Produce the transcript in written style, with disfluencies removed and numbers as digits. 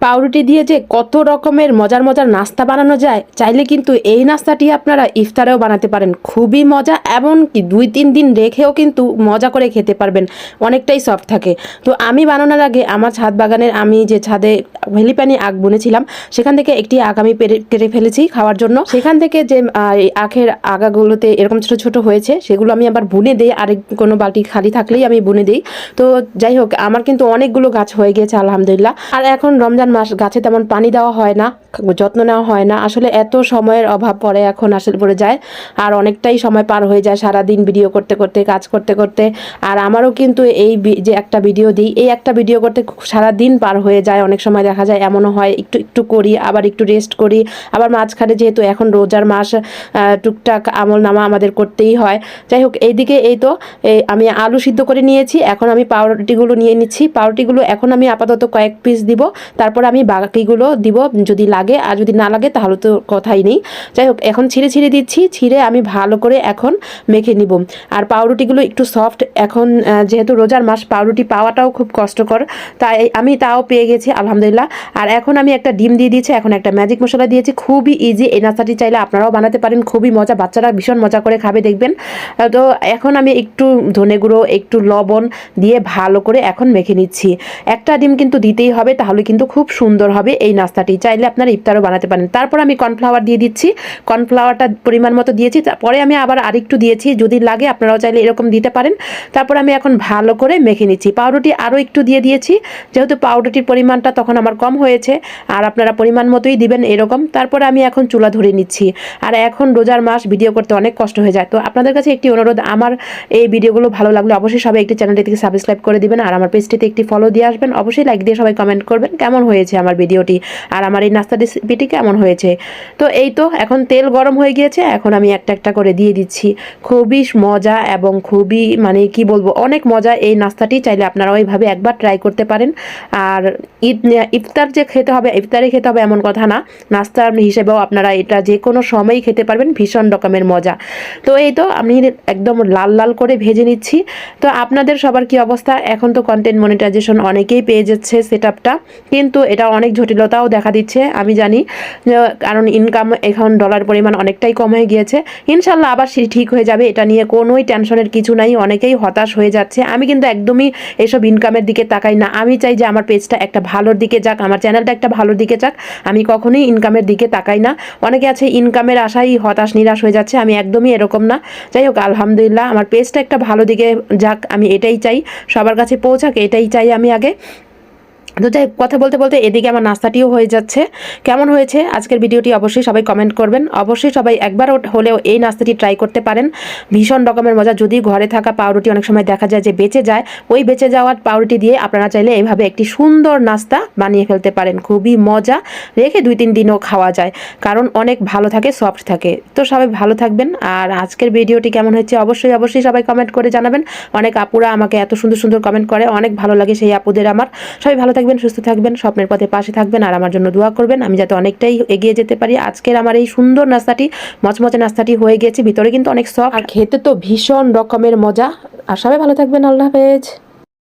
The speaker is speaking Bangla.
পাউরুটি দিয়ে যে কত রকমের মজার মজার নাস্তা বানানো যায়, চাইলে কিন্তু এই নাস্তাটি আপনারা ইফতারেও বানাতে পারেন। খুবই মজা, এমনকি 2-3 দিন রেখেও কিন্তু মজা করে খেতে পারবেন, অনেকটাই সফট থাকে। তো আমি বানানোর আগে আমার ছাদ বাগানের, আমি যে ছাদে ভেলিপানি আখ বুনেছিলাম সেখান থেকে একটি আখ আমি কেটে ফেলেছি খাওয়ার জন্য। সেখান থেকে যে আখের আগাগুলোতে এরকম ছোট ছোট হয়েছে সেগুলো আমি আবার বুনে দিই, আরেক কোনো বালতি খালি থাকলেই আমি বুনে দিই। তো যাই হোক, আমার কিন্তু অনেকগুলো গাছ হয়ে গেছে আলহামদুলিল্লাহ। আর এখন রমজান মাস, গাছে তেমন পানি দেওয়া হয় না, যত্ন নেওয়া হয় না, আসলে এত সময়ের অভাব পড়ে, এখন আসলে পড়ে যায়। আর অনেকটাই সময় পার হয়ে যায় সারাদিন ভিডিও করতে করতে, কাজ করতে করতে। আর আমারও কিন্তু এই যে একটা ভিডিও দিই, এই একটা ভিডিও করতে সারাদিন পার হয়ে যায়। অনেক সময় দেখা যায় এমনও হয় একটু একটু করি, আবার একটু রেস্ট করি, আবার মাঝখানে যেহেতু এখন রোজার মাস, টুকটাক আমল নামা আমাদের করতেই হয়। যাই হোক, এইদিকে এই তো আমি আলু সিদ্ধ করে নিয়েছি, এখন আমি পাউরুটিগুলো নিয়ে নিচ্ছি। পাউরুটিগুলো এখন আমি আপাতত কয়েক পিস দিব, তারপর আমি বাকিগুলো দিব যদি লাগে, আর যদি না লাগে তাহলে তো কথাই নেই। যাই হোক, এখন ছিঁড়ে ছিঁড়ে দিচ্ছি, ছিঁড়ে আমি ভালো করে এখন মেখে নিব। আর পাউরুটিগুলো একটু সফট, এখন যেহেতু রোজার মাস পাউরুটি পাওয়াটাও খুব কষ্টকর, তাই আমি তাও পেয়ে গেছি আলহামদুলিল্লাহ। আর এখন আমি একটা ডিম দিয়ে দিয়েছি, এখন একটা ম্যাজিক মশলা দিয়েছি। খুবই ইজি এই নাস্তাটি, চাইলে আপনারাও বানাতে পারেন, খুবই মজা, বাচ্চারা ভীষণ মজা করে খাবে দেখবেন। তো এখন আমি একটু ধনে গুঁড়ো, একটু লবণ দিয়ে ভালো করে এখন মেখে নিচ্ছি। একটা ডিম কিন্তু দিতেই হবে, তাহলে কিন্তু খুব সুন্দর হবে এই নাস্তাটি। চাইলে আপনারা ইফতারও বানাতে পারেন। তারপর আমি কর্নফ্লাওয়ার দিয়ে দিচ্ছি, কর্নফ্লাওয়ারটা পরিমাণ মতো দিয়েছি, তারপরে আমি আবার আরেকটু দিয়েছি, যদি লাগে আপনারাও চাইলে এরকম দিতে পারেন। তারপর আমি এখন ভালো করে মেখে নিচ্ছি। পাউরুটি আরও একটু দিয়ে দিয়েছি, যেহেতু পাউরুটির পরিমাণটা তখন আমার কম হয়েছে, আর আপনারা পরিমাণ মতোই দিবেন এরকম। তারপরে আমি এখন চুলা ধরে নিচ্ছি। আর এখন রোজার মাস, ভিডিও করতে অনেক কষ্ট হয়ে যায়। তো আপনাদের কাছে একটি অনুরোধ, আমার এই ভিডিওগুলো ভালো লাগলে অবশ্যই সবাই একটি চ্যানেলটিকে সাবস্ক্রাইব করে দিবেন, আর আমার পেজটিতে একটি ফলো দিয়ে আসবেন। অবশ্যই লাইক দিয়ে সবাই কমেন্ট করবেন কেমন হয়েছে আমার ভিডিওটি, আর আমার এই নাস্তা রেসিপিটি কেমন হয়েছে। তো এই তো এখন তেল গরম হয়ে গিয়েছে, এখন আমি একটা একটা করে দিয়ে দিচ্ছি। খুবই মজা এবং খুবই মানে কি বলবো, অনেক মজা এই নাস্তাটি। চাইলে আপনারা ওইভাবে একবার ট্রাই করতে পারেন। আর ইফতার যে খেতে হবে, ইফতারে খেতে হবে এমন কথা না, নাস্তার হিসেবেও আপনারা এটা যে কোনো সময়ই খেতে পারবেন, ভীষণ রকমের মজা। তো এই তো আমি একদম লাল লাল করে ভেজে নিচ্ছি। তো আপনাদের সবার কি অবস্থা? এখন তো কন্টেন্ট মনিটাইজেশন অনেকেই পেয়ে যাচ্ছে সেটআপটা, কিন্তু এটা অনেক জটিলতাও দেখা দিচ্ছে আমি জানি, কারণ ইনকাম এখন ডলার পরিমাণ অনেকটাই কম হয়ে গিয়েছে। ইনশাল্লাহ আবার ঠিক হয়ে যাবে, এটা নিয়ে কোনোই টেনশনের কিছু নাই। অনেকেই হতাশ হয়ে যাচ্ছে, আমি কিন্তু একদমই এসব ইনকামের দিকে তাকাই না। আমি চাই যে আমার পেজটা একটা ভালোর দিকে যাক, আমার চ্যানেলটা একটা ভালোর দিকে যাক, আমি কখনোই ইনকামের দিকে তাকাই না। অনেকে আছে ইনকামের আশায় হতাশ নিরাশ হয়ে যাচ্ছে, আমি একদমই এরকম না। যাই হোক, আলহামদুলিল্লাহ আমার পেজটা একটা ভালো দিকে যাক, আমি এটাই চাই, সবার কাছে পৌঁছাক এটাই চাই আমি আগে। তো যাই কথা বলতে বলতে এদিকে আমার নাস্তাটিও হয়ে যাচ্ছে। কেমন হয়েছে আজকের ভিডিওটি অবশ্যই সবাই কমেন্ট করবেন। অবশ্যই সবাই একবার হলেও এই নাস্তাটি ট্রাই করতে পারেন, ভীষণ রকমের মজা। যদি ঘরে থাকা পাউরুটি অনেক সময় দেখা যায় যে বেঁচে যায়, ওই বেঁচে যাওয়ার পাউরুটি দিয়ে আপনারা চাইলে এইভাবে একটি সুন্দর নাস্তা বানিয়ে ফেলতে পারেন। খুবই মজা, রেখে 2-3 দিনও খাওয়া যায়, কারণ অনেক ভালো থাকে, সফট থাকে। তো সবাই ভালো থাকবেন। আর আজকের ভিডিওটি কেমন হয়েছে অবশ্যই অবশ্যই সবাই কমেন্ট করে জানাবেন। অনেক আপুরা আমাকে এত সুন্দর সুন্দর কমেন্ট করে, অনেক ভালো লাগে সেই আপুদের আমার। সবাই ভালো থাকবেন, সুস্থ থাকবেন, স্বপ্নের পথে পাশে থাকবেন, আর আমার জন্য দোয়া করবেন আমি যাতে অনেকটাই এগিয়ে যেতে পারি। আজকের আমার এই সুন্দর নাস্তাটি, মচমচে নাস্তাটি হয়ে গেছে, ভিতরে কিন্তু অনেক সফট, আর খেতে তো ভীষণ রকমের মজা। আর সবাই ভালো থাকবেন, আল্লাহ হাফেজ।